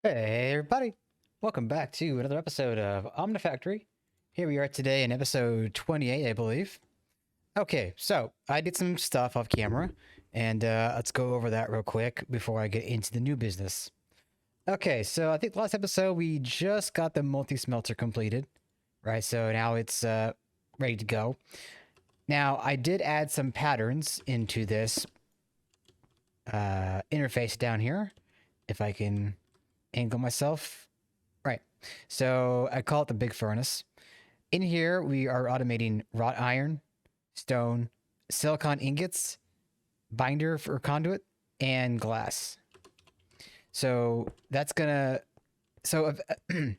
Hey everybody, welcome back to another episode of Omnifactory. Here we are today in episode 28, I believe. Okay, so I did some stuff off camera, and let's go over that real quick before I get into the new business. Okay, so I think last episode we just got the multi-smelter completed, right? So now it's ready to go. Now, I did add some patterns into this interface down here, if I can angle myself. Right. So I call it the big furnace. In here, we are automating wrought iron, stone, silicon ingots, binder for conduit, and glass. So that's gonna. So if,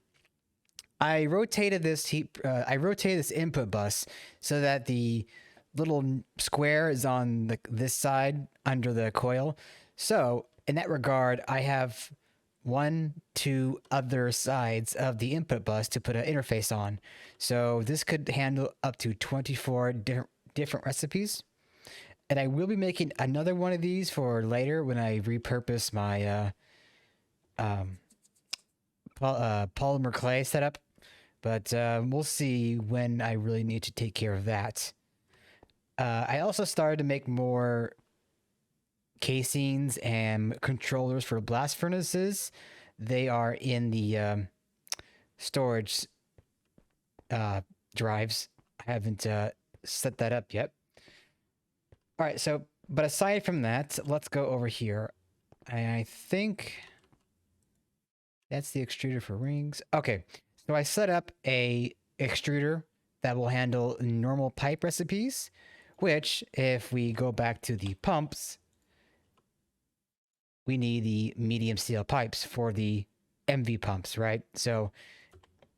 I rotated this input bus so that the little square is on this side under the coil. So in that regard, I have 2 other sides of the input bus to put an interface on. So this could handle up to 24 different recipes. And I will be making another one of these for later when I repurpose my polymer clay setup. But we'll see when I really need to take care of that. I also started to make more casings and controllers for blast furnaces. They are in the storage drives. I haven't set that up yet. All right, so, but aside from that, let's go over here. I think that's the extruder for rings. Okay, so I set up a extruder that will handle normal pipe recipes, which, if we go back to the pumps, we need the medium steel pipes for the MV pumps, right? So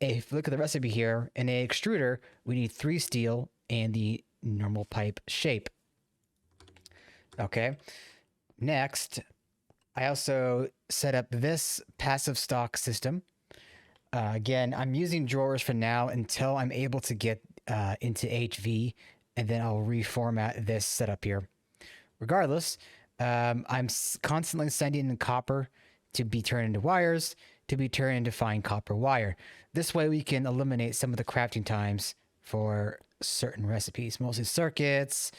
if you look at the recipe here, in an extruder, we need 3 steel and the normal pipe shape. Okay. Next, I also set up this passive stock system. Again, I'm using drawers for now until I'm able to get into HV, and then I'll reformat this setup here. Regardless, I'm constantly sending in copper to be turned into wires, to be turned into fine copper wire. This way we can eliminate some of the crafting times for certain recipes, mostly circuits,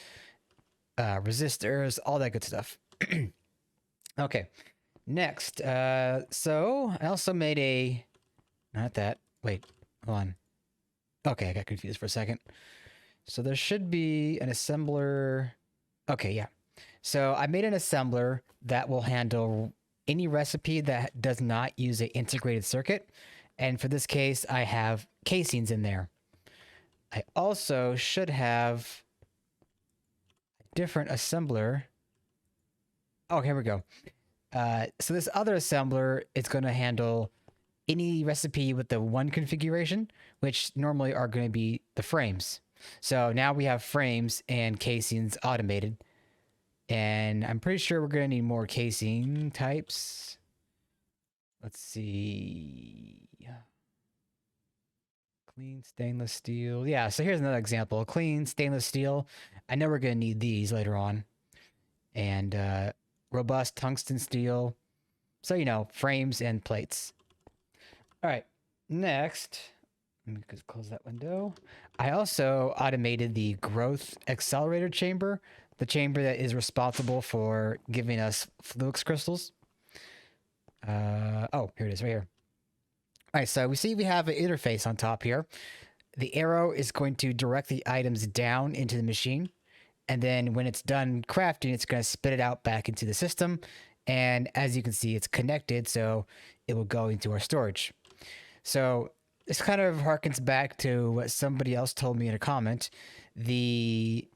resistors, all that good stuff. Okay, next, so I also made not that, wait, hold on. Okay, I got confused for a second. So there should be an assembler. Okay, yeah. So I made an assembler that will handle any recipe that does not use an integrated circuit. And for this case, I have casings in there. I also should have a different assembler. Oh, here we go. So this other assembler is going to handle any recipe with the 1 configuration, which normally are going to be the frames. So now we have frames and casings automated. And I'm pretty sure we're going to need more casing types. Let's see. Clean stainless steel. Yeah, so here's another example. Clean stainless steel. I know we're going to need these later on. And robust tungsten steel. So, you know, frames and plates. All right, next. Let me just close that window. I also automated the growth accelerator chamber, the chamber that is responsible for giving us flux crystals. Oh, here it is, right here. All right, so we see we have an interface on top here. The arrow is going to direct the items down into the machine. And then when it's done crafting, it's going to spit it out back into the system. And as you can see, it's connected, so it will go into our storage. So this kind of harkens back to what somebody else told me in a comment. The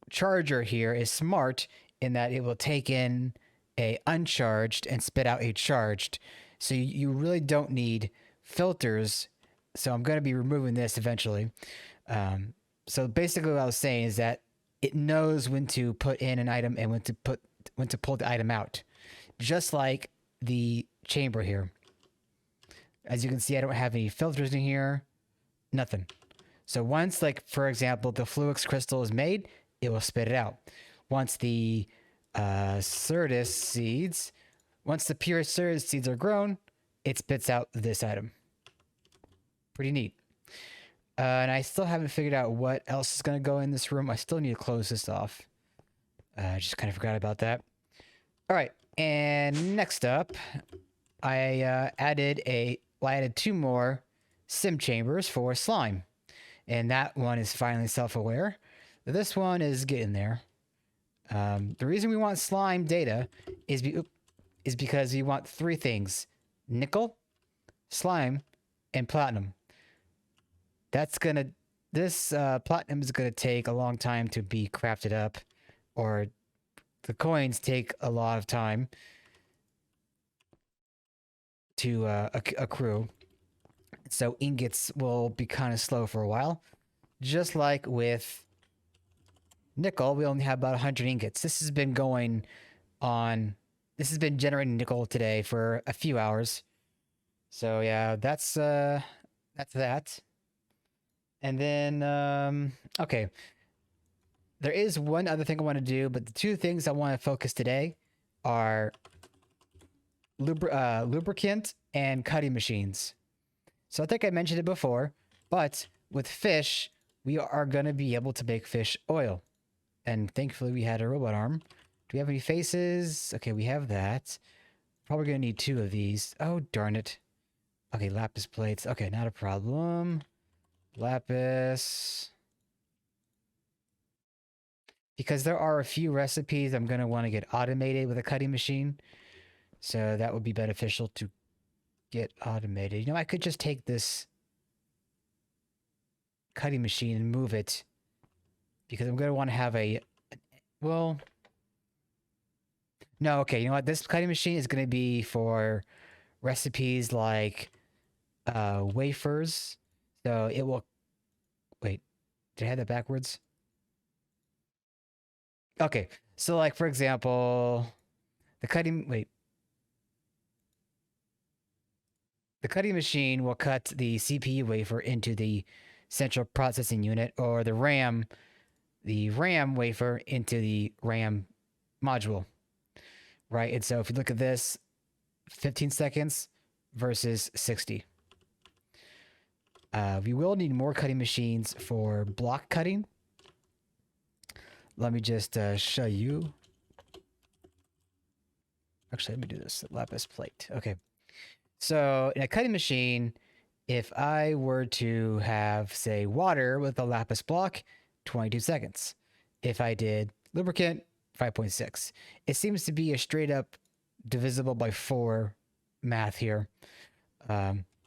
charger here is smart in that it will take in a uncharged and spit out a charged. So you really don't need filters. So I'm going to be removing this eventually. So basically what I was saying is that it knows when to put in an item and when to pull the item out. Just like the chamber here. As you can see, I don't have any filters in here. Nothing. So once, like, for example, the flux crystal is made, it will spit it out. Once the Certus seeds Once the pure seeds are grown, it spits out this item. Pretty neat. And I still haven't figured out what else is going to go in this room. I still need to close this off. I just kind of forgot about that. All right, and next up, I added 2 more sim chambers for slime, and that one is finally self-aware. This one is getting there. The reason we want slime data is because we want 3 things: nickel, slime, and platinum. This platinum is gonna take a long time to be crafted up, or the coins take a lot of time to accrue. So ingots will be kind of slow for a while. Just like with nickel, we only have about 100 ingots. This has been generating nickel today for a few hours. So yeah, that's that. And then, okay. There is one other thing I want to do, but the 2 things I want to focus today are lubricant and cutting machines. So I think I mentioned it before, but with fish, we are going to be able to make fish oil. And thankfully we had a robot arm. Do we have any faces? Okay, we have that. Probably going to need 2 of these. Oh, darn it. Okay, lapis plates. Okay, not a problem. Lapis. Because there are a few recipes I'm going to want to get automated with a cutting machine. So that would be beneficial to get automated. You know, I could just take this cutting machine and move it. Because I'm going to want to have well... No, okay, you know what? This cutting machine is going to be for recipes like wafers. So it will... Wait, did I have that backwards? Okay, so like, for example, the cutting machine will cut the CPU wafer into the central processing unit, or the RAM wafer into the RAM module, right? And so if you look at this, 15 seconds versus 60. We will need more cutting machines for block cutting. Let me just show you. Actually, let me do this. Lapis plate. Okay. So in a cutting machine, if I were to have, say, water with a lapis block, 22 seconds. If I did lubricant, 5.6. It seems to be a straight up divisible by 4 math here.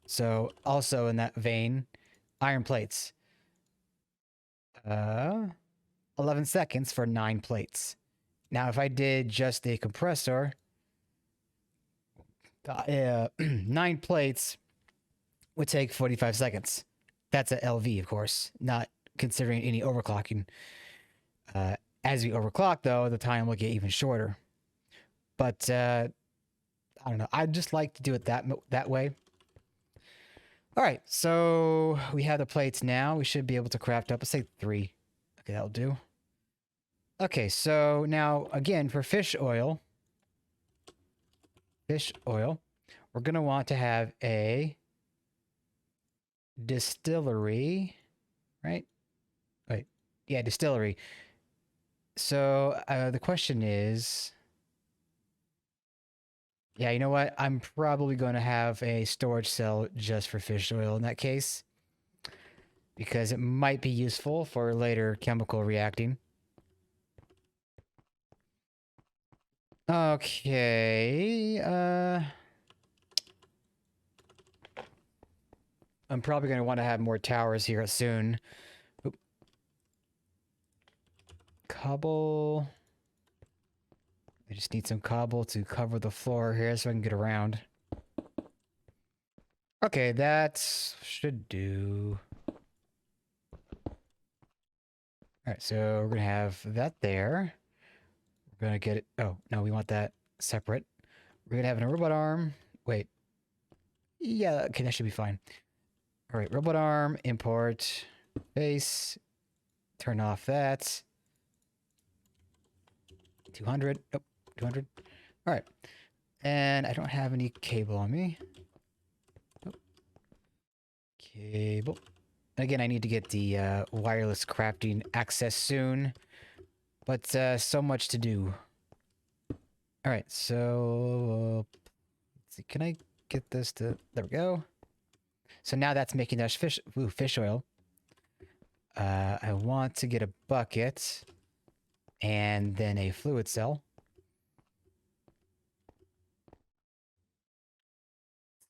So also in that vein, iron plates. 11 seconds for 9 plates. Now, if I did just a compressor, 9 plates would take 45 seconds. That's a LV, of course, not considering any overclocking. As we overclock, though, the time will get even shorter. But I don't know. I just like to do it that way. All right, so we have the plates now. We should be able to craft up, let's say 3. Okay, that'll do. Okay, so now, again, for fish oil, we're going to want to have a distillery, right? Wait, yeah, distillery. So the question is... Yeah, you know what? I'm probably going to have a storage cell just for fish oil in that case, because it might be useful for later chemical reacting. Okay, I'm probably going to want to have more towers here soon. Oop. Cobble. I just need some cobble to cover the floor here so I can get around. Okay, that should do. Alright, so we're going to have that there. We're going to get it. Oh, no, we want that separate. We're going to have a robot arm. Wait. Yeah, okay, that should be fine. Alright, robot arm, import, base, turn off that. 200. Oh, 200. Alright. And I don't have any cable on me. Oh, cable. Again, I need to get the wireless crafting access soon. But so much to do. Alright, so... let's see, can I get this to... there we go. So now that's making us fish oil. I want to get a bucket. And then a fluid cell.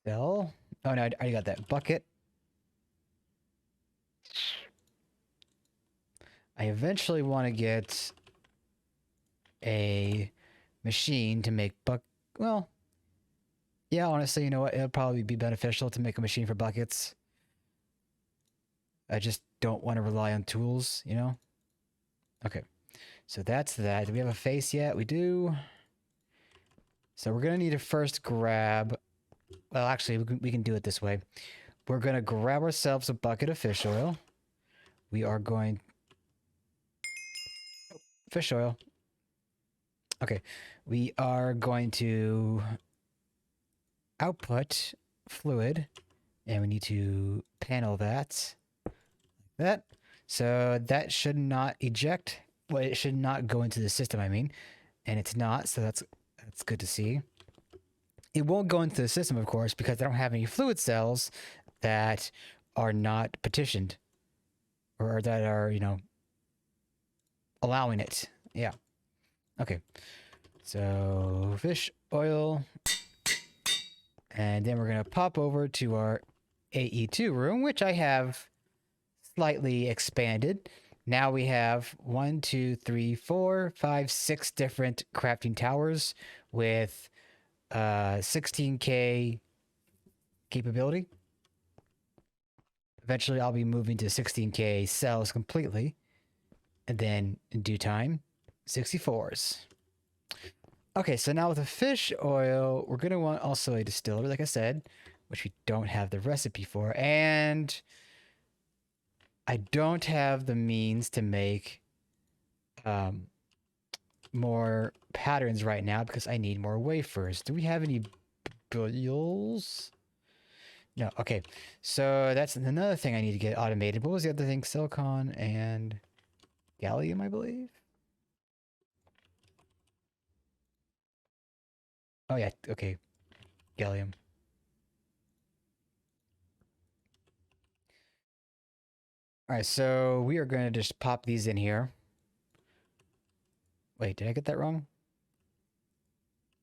Oh no, I already got that bucket. I eventually want to get a machine to make well, yeah, honestly, you know what? It'll probably be beneficial to make a machine for buckets. I just don't want to rely on tools, you know? Okay, so that's that. Do we have a face yet? We do. So we're going to need to first grab... well, actually, we can do it this way. We're going to grab ourselves a bucket of fish oil. We are going... fish oil. Okay. We are going to output fluid. And we need to panel that. Like that. So that should not eject. Well, it should not go into the system, I mean. And it's not, so that's good to see. It won't go into the system, of course, because I don't have any fluid cells that are not petitioned. Or that are, you know, allowing it. Yeah. Okay. So, fish oil. And then we're going to pop over to our AE2 room, which I have slightly expanded. Now we have 1, 2, 3, 4, 5, 6 different crafting towers with 16K capability. Eventually, I'll be moving to 16K cells completely. And then, in due time, 64s. Okay, so now with the fish oil, we're going to want also a distillery, like I said, which we don't have the recipe for. And I don't have the means to make more patterns right now because I need more wafers. Do we have any bills? No, okay. So that's another thing I need to get automated. What was the other thing? Silicon and gallium, I believe? Oh yeah, okay. Gallium. Alright, so we are going to just pop these in here. Wait, did I get that wrong?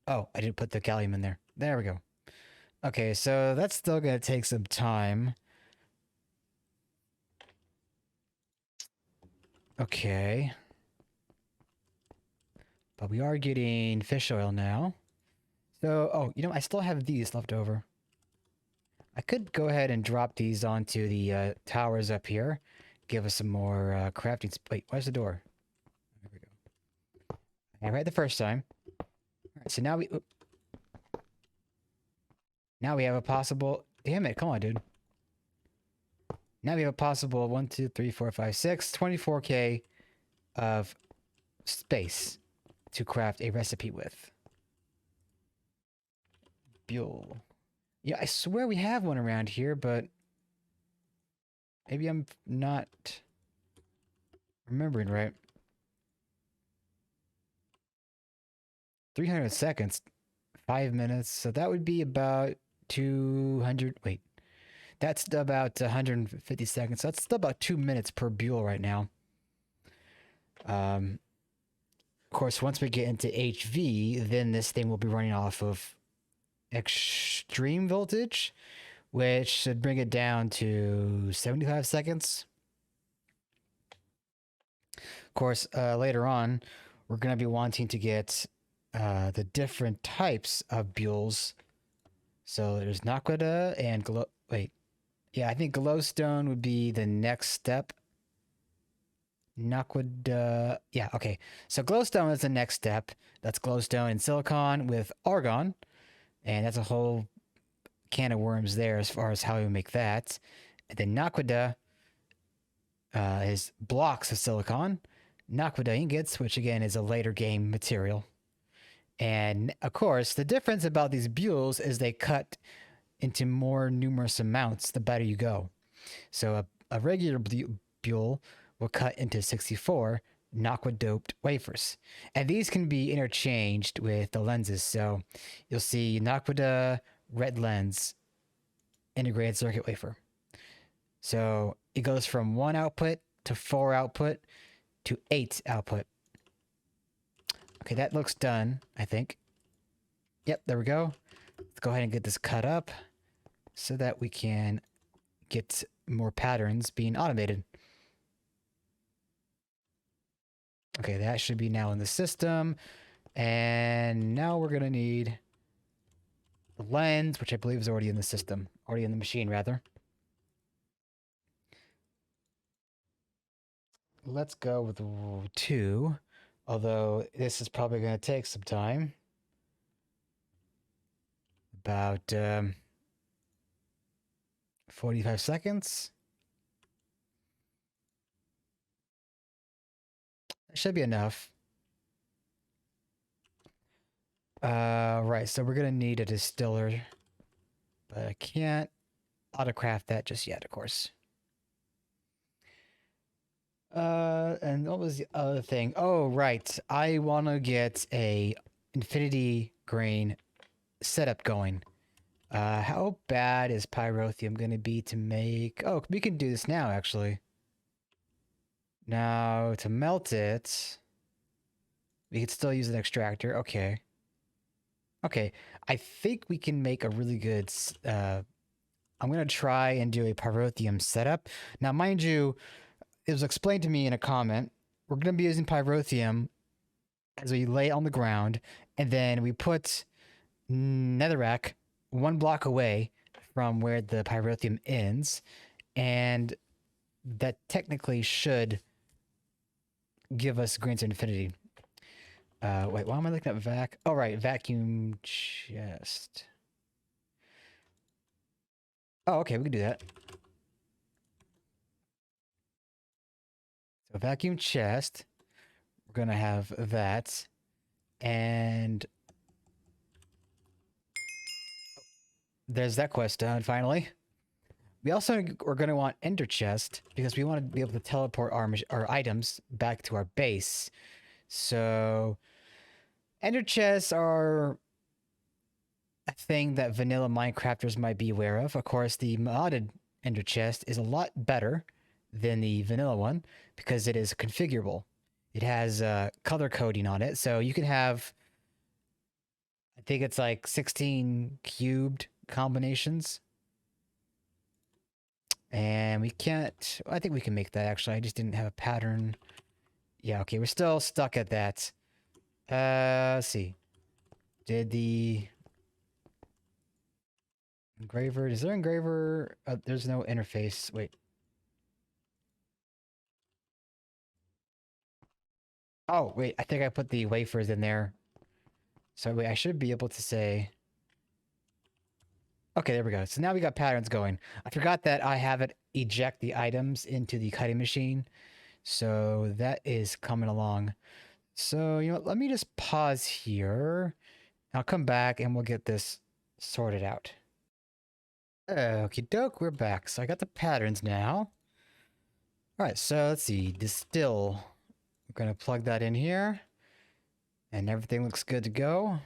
Oh, I didn't put the gallium in there. There we go. Okay, so that's still going to take some time. Okay. But we are getting fish oil now. So, oh, you know, I still have these left over. I could go ahead and drop these onto the towers up here. Give us some more crafting... wait, where's the door? There we go. I right the first time. Alright, so now we... oop. Now we have a possible... damn it, come on, dude. Now we have a possible 1, 2, 3, 4, 5, 6, 24K of space to craft a recipe with. Buell. Yeah, I swear we have one around here, but maybe I'm not remembering right. 300 seconds, 5 minutes, so that would be about 200, wait. That's about 150 seconds, so that's still about 2 minutes per Buell right now. Of course, once we get into HV, then this thing will be running off of extreme voltage, which should bring it down to 75 seconds. Of course, later on, we're going to be wanting to get the different types of Buells. So there's Naquita and wait. Yeah, I think Glowstone would be the next step. Naquita... yeah, okay. So Glowstone is the next step. That's Glowstone and Silicon with Argon. And that's a whole can of worms there as far as how we make that. And then Naquita is blocks of silicon. Naquita ingots, which again is a later game material. And of course, the difference about these buells is they cut into more numerous amounts the better you go. So a regular buell will cut into 64 Naqua doped wafers. And these can be interchanged with the lenses. So you'll see Naqua red lens integrated circuit wafer. So it goes from 1 output to 4 output to 8 output. Okay, that looks done, I think. Yep, there we go. Let's go ahead and get this cut up so that we can get more patterns being automated. Okay, that should be now in the system. And now we're going to need the lens, which I believe is already in the system. Already in the machine, rather. Let's go with 2. Although this is probably going to take some time. About 45 seconds. That should be enough. Right, so we're going to need a distiller. But I can't autocraft that just yet, of course. And what was the other thing? Oh, right. I want to get a infinity grain setup going. How bad is pyrotheum going to be to make? Oh, we can do this now, actually. Now, to melt it, we could still use an extractor. Okay. Okay. I think we can make a really good... I'm going to try and do a pyrotheum setup. Now, mind you, it was explained to me in a comment, we're going to be using pyrotheum as we lay it on the ground, and then we put netherrack 1 block away from where the pyrotheum ends, and that technically should give us grains of infinity. Wait, why am I looking at vac? Oh, right, vacuum chest. Oh, okay, we can do that. So vacuum chest, we're gonna have that, and there's that quest done finally. We also are gonna want ender chest because we want to be able to teleport our items back to our base. So ender chests are a thing that vanilla Minecrafters might be aware of. Of course, the modded ender chest is a lot better than the vanilla one because it is configurable. It has color coding on it, so you can have, I think it's like 16 cubed combinations. And we can't, I think we can make that actually. I just didn't have a pattern. Yeah, okay, we're still stuck at that. Let's see. Did the engraver, is there engraver? There's no interface. Wait. Oh, wait, I think I put the wafers in there. So wait, I should be able to say... Okay, there we go. So now we got patterns going. I forgot that I have it eject the items into the cutting machine. So that is coming along. So, you know what, let me just pause here. I'll come back and we'll get this sorted out. Okie doke, we're back. So I got the patterns now. Alright, so let's see. Distill. We're going to plug that in here. And everything looks good to go.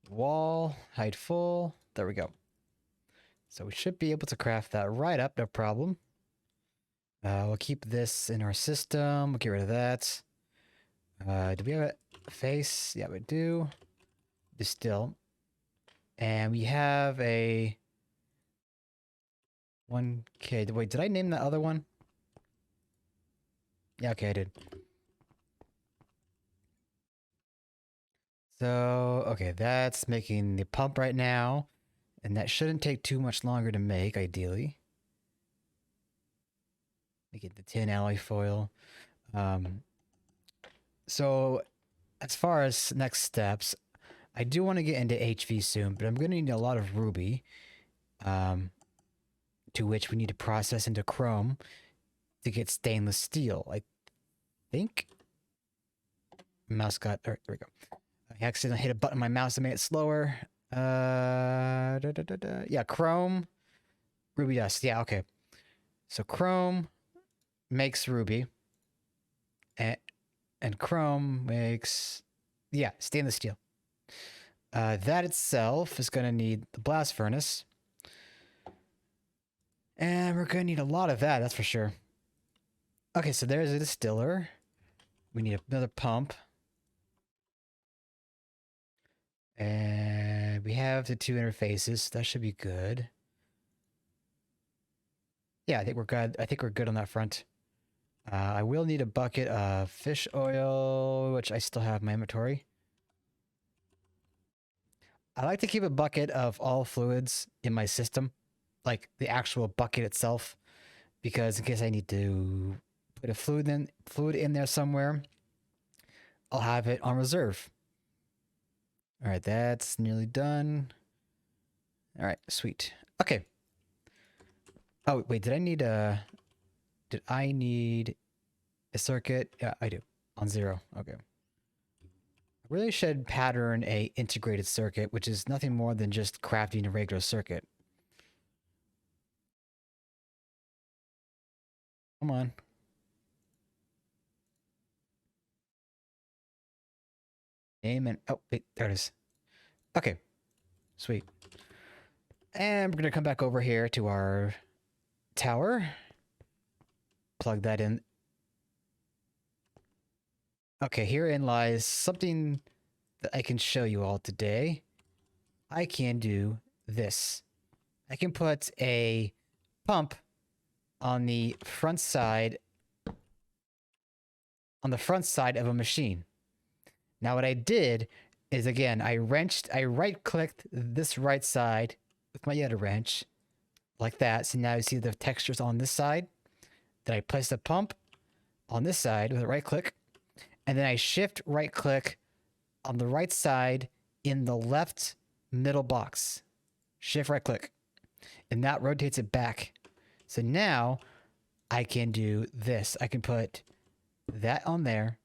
Wall, height full. There we go. So we should be able to craft that right up, no problem. We'll keep this in our system. We'll get rid of that. Do we have a face? Yeah, we do. Distill. And we have a 1K. Wait, did I name the other one? Yeah, okay, I did. So, okay, that's making the pump right now. And that shouldn't take too much longer to make, ideally. Make it the tin alloy foil. So, as far as next steps, I do want to get into HV soon, but I'm going to need a lot of ruby. To which we need to process into chrome to get stainless steel. I think mouse got, there we go. I accidentally hit a button on my mouse that made it slower. Yeah, chrome, ruby dust. Yeah, okay. So chrome makes ruby. And chrome makes, yeah, stainless steel. That itself is going to need the blast furnace. And we're going to need a lot of that, that's for sure. Okay, so there's a distiller. We need another pump. And we have the 2 interfaces. That should be good. Yeah, I think we're good. I think we're good on that front. I will need a bucket of fish oil, which I still have in my inventory. I like to keep a bucket of all fluids in my system, like the actual bucket itself, because in case I need to put a fluid in there somewhere, I'll have it on reserve. All right, that's nearly done. All right, sweet. Okay. Oh, wait, did I need a circuit? Yeah, I do. On 0. Okay. I really should pattern a integrated circuit, which is nothing more than just crafting a regular circuit. Come on. Name and, oh, wait, there it is. Okay, sweet. And we're going to come back over here to our tower. Plug that in. Okay, herein lies something that I can show you all today. I can do this. I can put a pump on the front side of a machine. Now what I did is, again, I right-clicked this right side with my Yeta wrench, like that. So now you see the textures on this side. Then I place the pump on this side with a right-click, and then I shift right-click on the right side in the left middle box. Shift right-click, and that rotates it back. So now I can do this. I can put that on there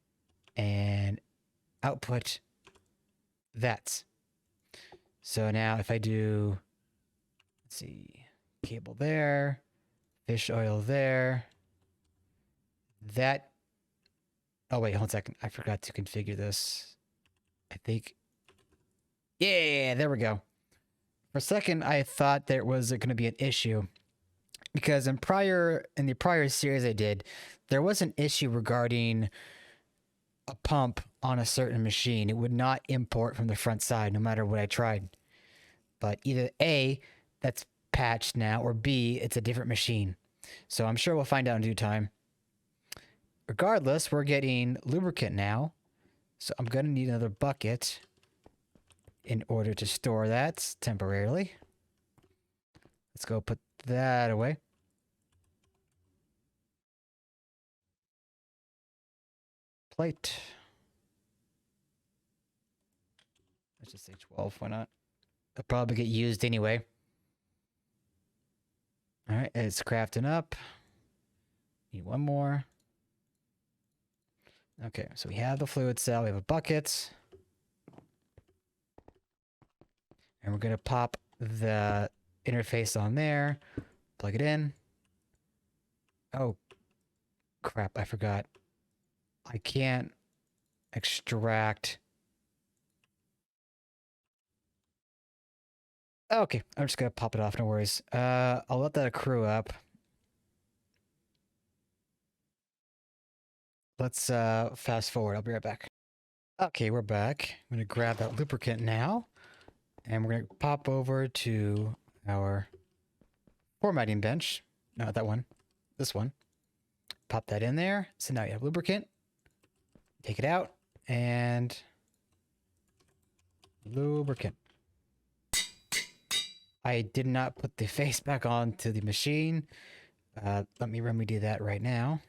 and output that. So now if I do, let's see, cable there, fish oil there, that, oh wait, hold on a second. I forgot to configure this. I think, yeah, there we go. For a second, I thought there was going to be an issue because in the prior series I did, there was an issue regarding a pump on a certain machine. It would not import from the front side no matter what I tried. But either A, that's patched now, or B, it's a different machine. So I'm sure we'll find out in due time. Regardless, we're getting lubricant now. So I'm going to need another bucket in order to store that temporarily. Let's go put that away. Plate. Let's just say 12, why not? It'll probably get used anyway. All right, it's crafting up. Need one more. Okay, so we have the fluid cell, we have a bucket. And we're gonna pop the interface on there, plug it in. Oh, crap, I forgot. I can't extract. Okay, I'm just gonna pop it off, no worries. I'll let that accrue up. Let's fast forward, I'll be right back. Okay, we're back. I'm gonna grab that lubricant now, and we're gonna pop over to our formatting bench. No, not that one, this one. Pop that in there. So now you have lubricant. Take it out, and lubricant. I did not put the face back onto the machine. Let me remedy that right now.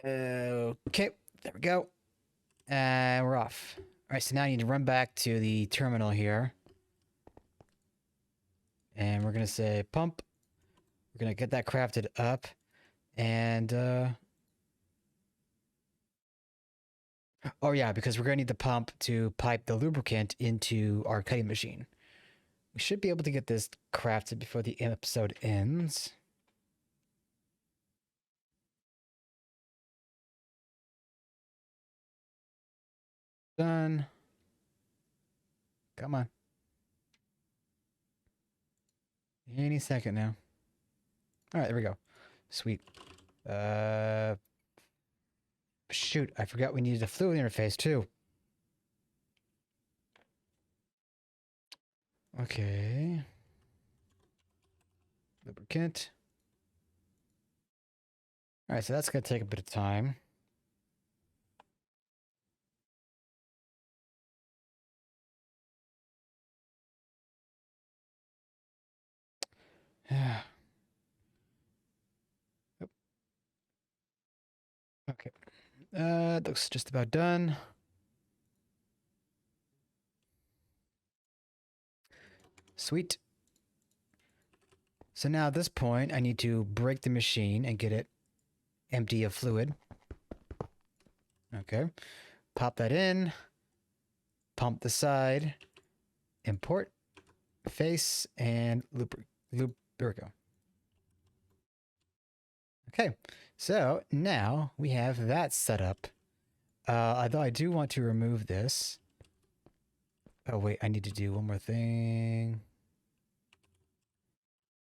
Okay, there we go. And we're off. All right, so now I need to run back to the terminal here. And we're going to say pump We're going to get that crafted up. And, oh yeah, because we're going to need the pump to pipe the lubricant into our cutting machine. We should be able to get this crafted before the episode ends. Done. Come on. Any second now. All right, there we go. Sweet. Shoot, I forgot we needed a fluid interface too. Okay. Lubricant. All right, so that's going to take a bit of time. Yeah. Okay. Looks just about done. Sweet. So now at this point, I need to break the machine and get it empty of fluid. Okay. Pop that in. Pump the side. Import. Face. And loop. There we go. Okay. So now we have that set up. Although I do want to remove this. Oh, wait. I need to do one more thing.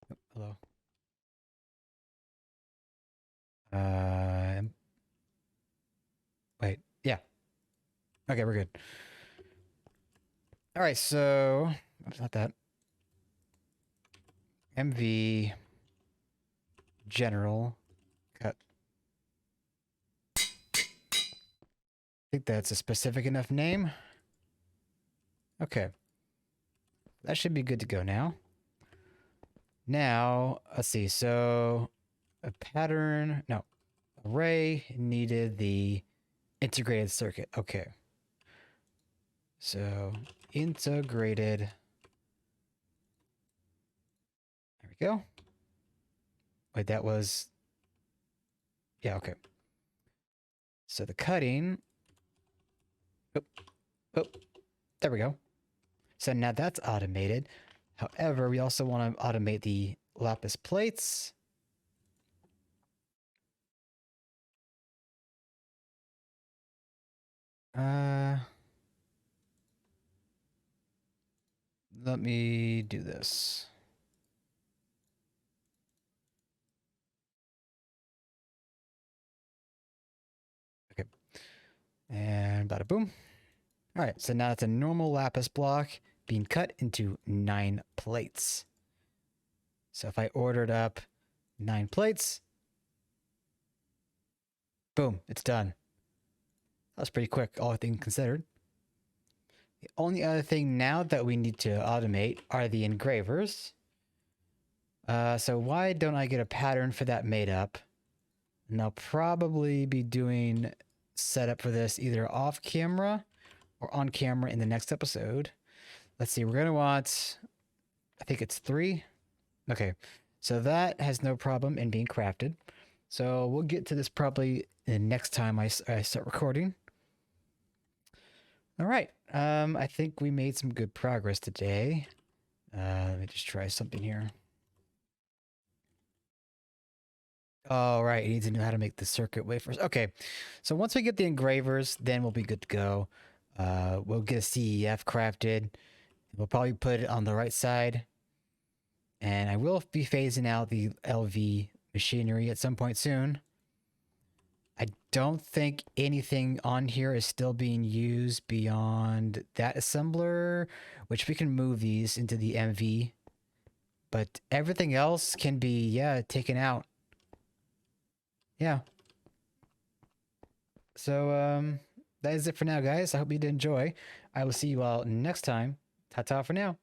Oh, hello. Wait. Yeah. Okay, we're good. All right, so it's not that. MV general cut. I think that's a specific enough name. Okay. That should be good to go now. Now, let's see. So a pattern, no, array needed the integrated circuit. Okay. So integrated. There we go. Wait, that was, yeah, okay. So the cutting, oh, there we go. So now that's automated. However, we also want to automate the Lapis plates. Let me do this. Okay. And bada boom. All right, so now it's a normal Lapis block being cut into 9 plates. So if I ordered up 9 plates, boom, it's done. That was pretty quick, all things considered. The only other thing now that we need to automate are the engravers. So why don't I get a pattern for that made up? And I'll probably be doing setup for this either off camera or on camera in the next episode. Let's see, we're going to want, I think it's 3. Okay, so that has no problem in being crafted. So we'll get to this probably the next time I start recording. All right, I think we made some good progress today. Let me just try something here. All right, you need to know how to make the circuit wafers. Okay, so once we get the engravers, then we'll be good to go. We'll get a CEF crafted. We'll probably put it on the right side. And I will be phasing out the LV machinery at some point soon. I don't think anything on here is still being used beyond that assembler, which we can move these into the MV. But everything else can be, yeah, taken out. Yeah. So, that is it for now, guys. I hope you did enjoy. I will see you all next time. Ta-ta for now.